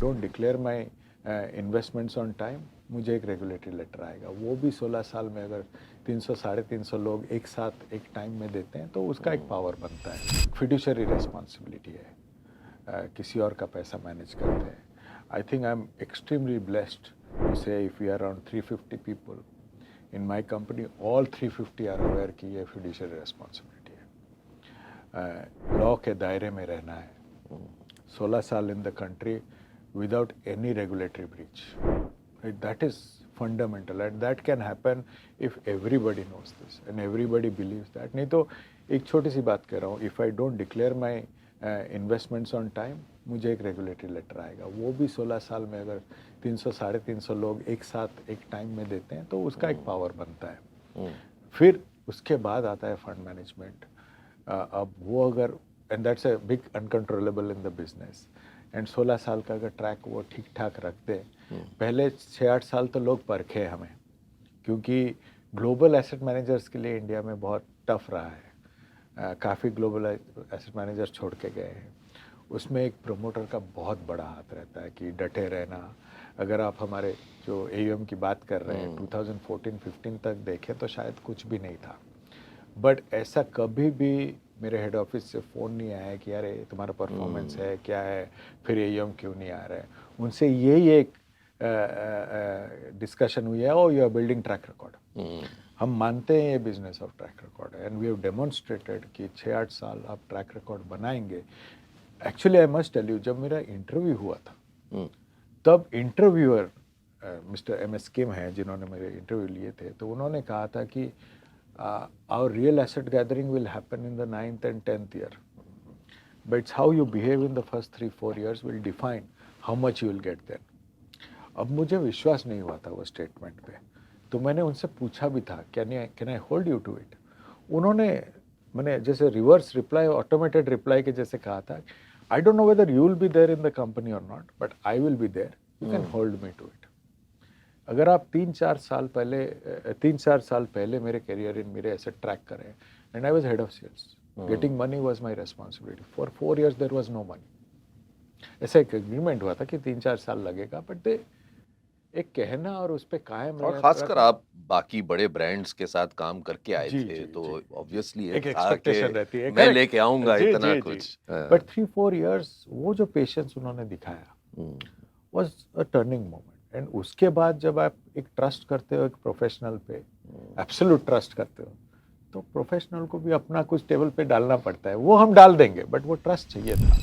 Don't declare my investments on time, मुझे एक regulatory letter आएगा। वो भी 16 साल में अगर 300 साढ़े 300 लोग एक साथ एक टाइम में देते हैं तो उसका एक पावर बनता है। फिड्यूशियरी रिस्पॉन्सिबिलिटी है, किसी और का पैसा मैनेज करते हैं। I think I am extremely blessed to say if we are around 350 people in my company, all 350 are aware कि ये फिड्यूशियरी रिस्पॉन्सिबिलिटी है। लॉ के दायरे में रहना है, 16 साल in the country without any regulatory breach. That is fundamental, and that can happen if everybody knows this and everybody believes that. नहीं तो एक छोटी सी बात कह रहा हूँ, if I don't declare my investments on time, मुझे एक रेगुलेटरी लेटर आएगा। वो भी 16 साल में अगर 300 साढ़े 300 लोग एक साथ एक टाइम में देते हैं तो उसका एक पावर बनता है। फिर उसके बाद आता है फंड मैनेजमेंट। अब वो अगर, and that's a big uncontrollable in the business, and 16 साल का अगर ट्रैक वो ठीक ठाक रखते हैं। पहले 6-8 साल तो लोग परखे हमें, क्योंकि ग्लोबल एसेट मैनेजर्स के लिए इंडिया में बहुत टफ रहा है। काफ़ी ग्लोबल एसेट मैनेजर्स छोड़ के गए हैं। उसमें एक प्रमोटर का बहुत बड़ा हाथ रहता है कि डटे रहना। अगर आप हमारे जो AUM की बात कर रहे हैं 2014-15 तक देखें तो शायद कुछ भी नहीं था, बट ऐसा कभी भी मेरे हेड ऑफिस से फ़ोन नहीं आया कि यार तुम्हारा परफॉर्मेंस है क्या है, फिर AUM क्यों नहीं आ रहा है। उनसे यही एक डिस्कशन हुई है, oh you are building track record. हम मानते हैं ये बिजनेस ऑफ ट्रैक रिकॉर्ड है, एंड वी हैव डेमोन्स्ट्रेटेड कि 6-8 साल आप ट्रैक रिकॉर्ड बनाएंगे। Actually I must tell you, जब मेरा इंटरव्यू हुआ था तब इंटरव्यूअर मिस्टर MS किम है जिन्होंने मेरे इंटरव्यू लिए थे, तो उन्होंने कहा था कि our real asset gathering will happen in the 9th and 10th year, but it's how you behave in the first 3-4 years will define how much you will get then. अब मुझे विश्वास नहीं हुआ था वो स्टेटमेंट पे, तो मैंने उनसे पूछा भी था can I hold you to it. उन्होंने मैंने जैसे रिवर्स रिप्लाई, ऑटोमेटेड रिप्लाई के जैसे कहा था, I don't know whether you will be there in the company और not, but I will be there, you can hold me to it. अगर आप 3-4 साल पहले मेरे करियर इन मेरे एसेट ट्रैक करें, and I was head of sales, getting money was my responsibility for 4 years, there was no money. ऐसा एक एग्रीमेंट हुआ था कि 3-4 साल लगेगा, बट एक कहना और उस पे कायम और खासकर आप बाकी बड़े ब्रांड्स के साथ काम करके आए जी, थे, जी, तो जी। ऑब्वियसली एक एक्सपेक्टेशन रहती है, मैं लेके आऊंगा जी, इतना जी, कुछ। बट 3-4 years वो जो पेशेंस उन्होंने दिखाया was a turning moment. And उसके बाद जब आप एक ट्रस्ट करते हो एक प्रोफेशनल पे, एब्सोल्यूट ट्रस्ट करते हो, तो प्रोफेशनल को भी अपना कुछ टेबल पे डालना पड़ता है। वो हम डाल देंगे, बट वो ट्रस्ट चाहिए था।